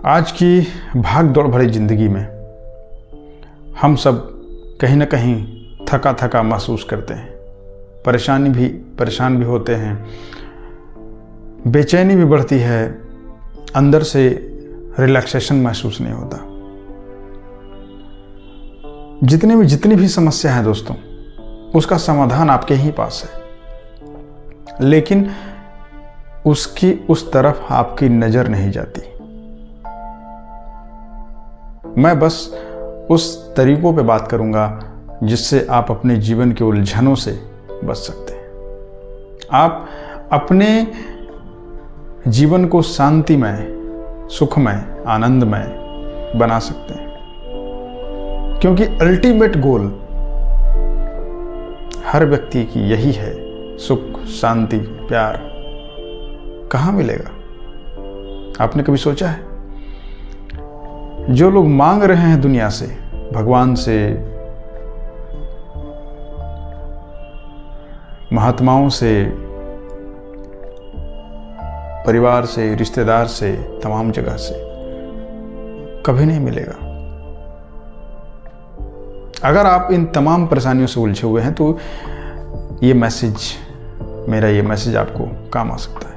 आज की भाग दौड़ भरी ज़िंदगी में हम सब कहीं ना कहीं थका थका महसूस करते हैं, परेशान भी होते हैं, बेचैनी भी बढ़ती है, अंदर से रिलैक्सेशन महसूस नहीं होता। जितनी भी समस्या है दोस्तों, उसका समाधान आपके ही पास है, लेकिन उसकी उस तरफ आपकी नज़र नहीं जाती। मैं बस उस तरीकों पे बात करूंगा जिससे आप अपने जीवन के उलझनों से बच सकते हैं। आप अपने जीवन को शांतिमय, सुखमय, आनंदमय बना सकते हैं, क्योंकि अल्टीमेट गोल हर व्यक्ति की यही है। सुख, शांति, प्यार कहाँ मिलेगा? आपने कभी सोचा है? जो लोग मांग रहे हैं दुनिया से, भगवान से, महात्माओं से, परिवार से, रिश्तेदार से, तमाम जगह से, कभी नहीं मिलेगा। अगर आप इन तमाम परेशानियों से उलझे हुए हैं तो मेरा ये मैसेज आपको काम आ सकता है।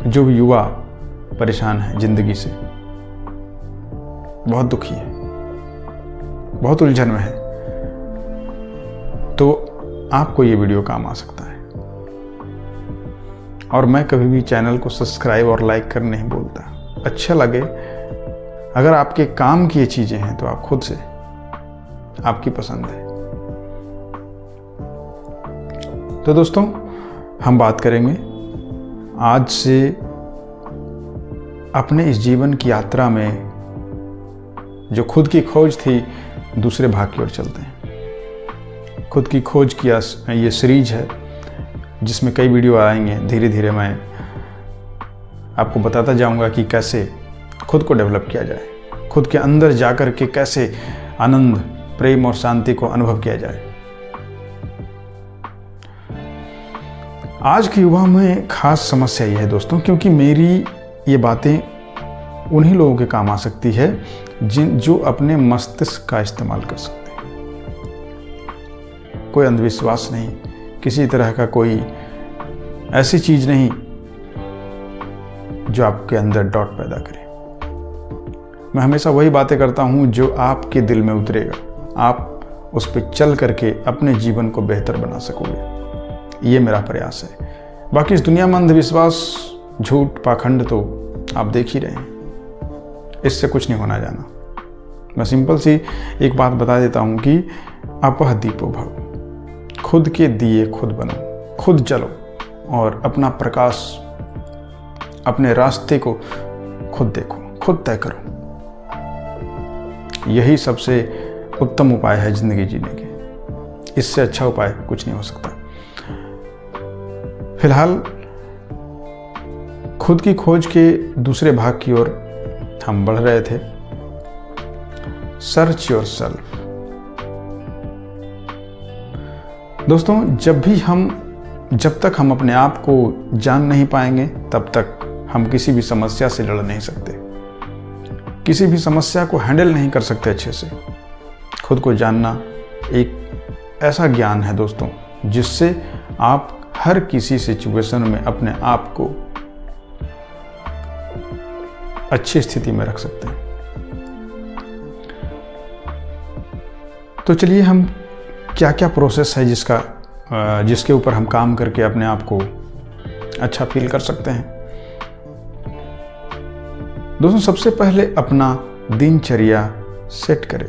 जो युवा परेशान है जिंदगी से, बहुत दुखी है, बहुत उलझन में है, तो आपको ये वीडियो काम आ सकता है। और मैं कभी भी चैनल को सब्सक्राइब और लाइक करने नहीं बोलता। अच्छा लगे, अगर आपके काम की ये चीज़ें हैं तो आप खुद से, आपकी पसंद है। तो दोस्तों, हम बात करेंगे आज से अपने इस जीवन की यात्रा में जो खुद की खोज थी, दूसरे भाग की ओर चलते हैं। खुद की खोज की ये सीरीज है जिसमें कई वीडियो आएंगे। धीरे धीरे मैं आपको बताता जाऊंगा कि कैसे खुद को डेवलप किया जाए, खुद के अंदर जाकर के कैसे आनंद, प्रेम और शांति को अनुभव किया जाए। आज के युवा में खास समस्या यह है दोस्तों, क्योंकि मेरी ये बातें उन्हीं लोगों के काम आ सकती है जो अपने मस्तिष्क का इस्तेमाल कर सकते हैं। कोई अंधविश्वास नहीं, किसी तरह का कोई ऐसी चीज नहीं जो आपके अंदर डाउट पैदा करे। मैं हमेशा वही बातें करता हूं जो आपके दिल में उतरेगा, आप उस पर चल करके अपने जीवन को बेहतर बना सकोगे। ये मेरा प्रयास है। बाकी इस दुनिया में अंधविश्वास, झूठ, पाखंड तो आप देख ही रहे हैं, इससे कुछ नहीं होना जाना। मैं सिंपल सी एक बात बता देता हूं कि अपह दीपो भव, खुद के दिए खुद बनो, खुद चलो और अपना प्रकाश, अपने रास्ते को खुद देखो, खुद तय करो। यही सबसे उत्तम उपाय है जिंदगी जीने के। इससे अच्छा उपाय कुछ नहीं हो सकता। फिलहाल खुद की खोज के दूसरे भाग की ओर हम बढ़ रहे थे। Search your self. दोस्तों, जब तक हम अपने आप को जान नहीं पाएंगे, तब तक हम किसी भी समस्या से लड़ नहीं सकते, किसी भी समस्या को हैंडल नहीं कर सकते अच्छे से। खुद को जानना एक ऐसा ज्ञान है दोस्तों, जिससे आप हर किसी सिचुएशन में अपने आप को अच्छी स्थिति में रख सकते हैं। तो चलिए, हम क्या क्या प्रोसेस है जिसके ऊपर हम काम करके अपने आप को अच्छा फील कर सकते हैं। दोस्तों, सबसे पहले अपना दिनचर्या सेट करें,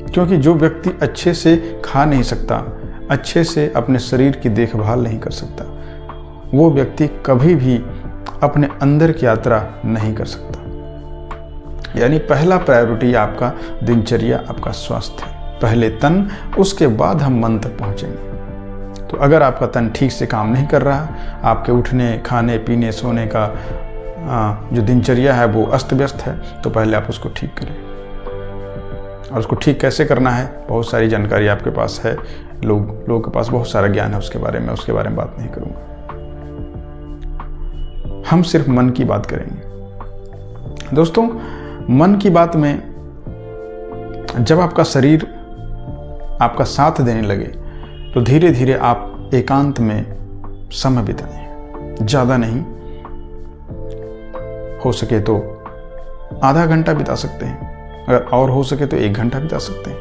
क्योंकि जो व्यक्ति अच्छे से खा नहीं सकता, अच्छे से अपने शरीर की देखभाल नहीं कर सकता, वो व्यक्ति कभी भी अपने अंदर की यात्रा नहीं कर सकता। यानी पहला प्रायोरिटी आपका दिनचर्या, आपका स्वास्थ्य है। पहले तन, उसके बाद हम मन तक पहुंचेंगे। तो अगर आपका तन ठीक से काम नहीं कर रहा, आपके उठने, खाने, पीने, सोने का जो दिनचर्या है वो अस्त व्यस्त है, तो पहले आप उसको ठीक करें। और उसको ठीक कैसे करना है, बहुत सारी जानकारी आपके पास है, लोगों के पास बहुत सारा ज्ञान है उसके बारे में बात नहीं करूँगा। हम सिर्फ मन की बात करेंगे। दोस्तों, मन की बात में जब आपका शरीर आपका साथ देने लगे तो धीरे धीरे आप एकांत में समय बिताएं। ज़्यादा नहीं, हो सके तो आधा घंटा बिता सकते हैं, अगर और हो सके तो 1 घंटा बिता सकते हैं,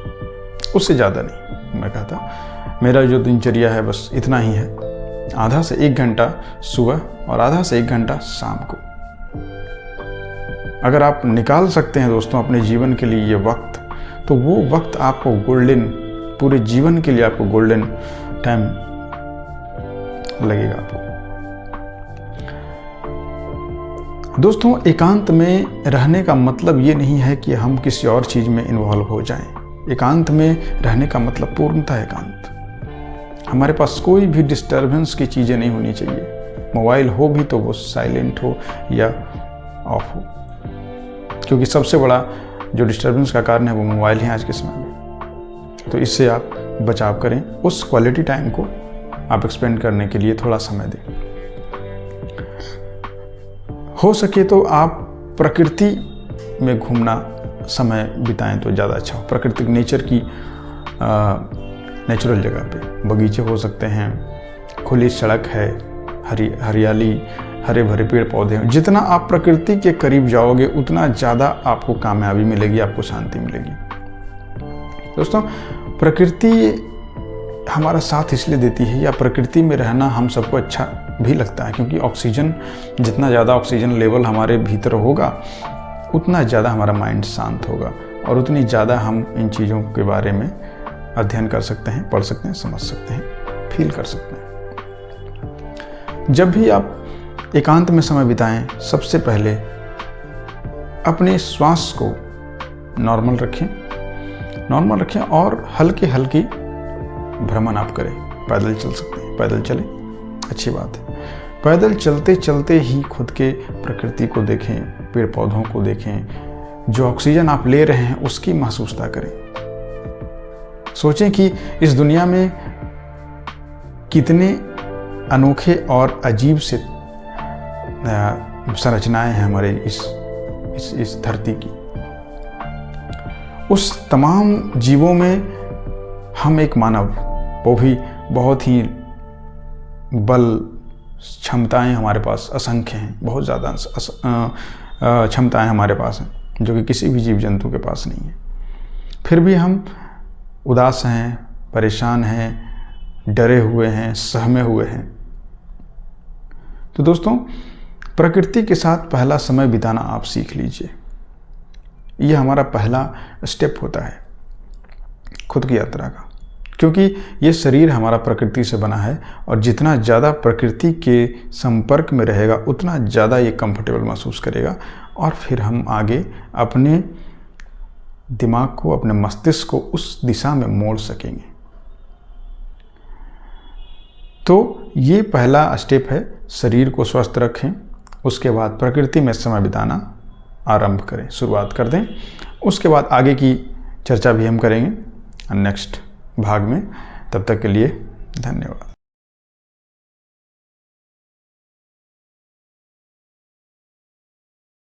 उससे ज़्यादा नहीं। मैं कहता मेरा जो दिनचर्या है बस इतना ही है, आधा से 1 घंटा सुबह और आधा से 1 घंटा शाम को। अगर आप निकाल सकते हैं दोस्तों अपने जीवन के लिए ये वक्त, तो वो वक्त आपको गोल्डन, पूरे जीवन के लिए आपको गोल्डन टाइम लगेगा आपको। दोस्तों, एकांत में रहने का मतलब ये नहीं है कि हम किसी और चीज़ में इन्वॉल्व हो जाएं। एकांत में रहने का मतलब पूर्णतः एकांत। हमारे पास कोई भी डिस्टर्बेंस की चीज़ें नहीं होनी चाहिए। मोबाइल हो भी तो वो साइलेंट हो या ऑफ हो, क्योंकि सबसे बड़ा जो डिस्टर्बेंस का कारण है वो मोबाइल है आज के समय में। तो इससे आप बचाव करें, उस क्वालिटी टाइम को आप एक्सपेंड करने के लिए थोड़ा समय दें। हो सके तो आप प्रकृति में घूमना समय बिताएं तो ज़्यादा अच्छा हो। प्राकृतिक नेचर की नेचुरल जगह पे बगीचे हो सकते हैं, खुली सड़क है, हरियाली, हरे भरे पेड़ पौधे हैं। जितना आप प्रकृति के करीब जाओगे उतना ज़्यादा आपको कामयाबी मिलेगी, आपको शांति मिलेगी। दोस्तों, प्रकृति हमारा साथ इसलिए देती है, या प्रकृति में रहना हम सबको अच्छा भी लगता है, क्योंकि ऑक्सीजन, जितना ज़्यादा ऑक्सीजन लेवल हमारे भीतर होगा उतना ज़्यादा हमारा माइंड शांत होगा और उतनी ज़्यादा हम इन चीज़ों के बारे में अध्ययन कर सकते हैं, पढ़ सकते हैं, समझ सकते हैं, फील कर सकते हैं। जब भी आप एकांत में समय बिताएं, सबसे पहले अपने श्वास को नॉर्मल रखें और हल्की हल्की भ्रमण आप करें। पैदल चल सकते हैं, पैदल चलें, अच्छी बात है। पैदल चलते चलते ही खुद के प्रकृति को देखें, पेड़ पौधों को देखें, जो ऑक्सीजन आप ले रहे हैं उसकी महसूसता करें। सोचें कि इस दुनिया में कितने अनोखे और अजीब से संरचनाएं हैं हमारे इस धरती की। उस तमाम जीवों में हम एक मानव, वो भी बहुत ही बल क्षमताएं हमारे पास असंख्य हैं, बहुत ज़्यादा क्षमताएं हमारे पास हैं जो कि किसी भी जीव जंतु के पास नहीं है। फिर भी हम उदास हैं, परेशान हैं, डरे हुए हैं, सहमे हुए हैं। तो दोस्तों, प्रकृति के साथ पहला समय बिताना आप सीख लीजिए। यह हमारा पहला स्टेप होता है खुद की यात्रा का, क्योंकि ये शरीर हमारा प्रकृति से बना है और जितना ज़्यादा प्रकृति के संपर्क में रहेगा उतना ज़्यादा ये कंफर्टेबल महसूस करेगा और फिर हम आगे अपने दिमाग को, अपने मस्तिष्क को उस दिशा में मोड़ सकेंगे। तो ये पहला स्टेप है, शरीर को स्वस्थ रखें, उसके बाद प्रकृति में समय बिताना आरंभ करें, शुरुआत कर दें। उसके बाद आगे की चर्चा भी हम करेंगे नेक्स्ट भाग में। तब तक के लिए धन्यवाद।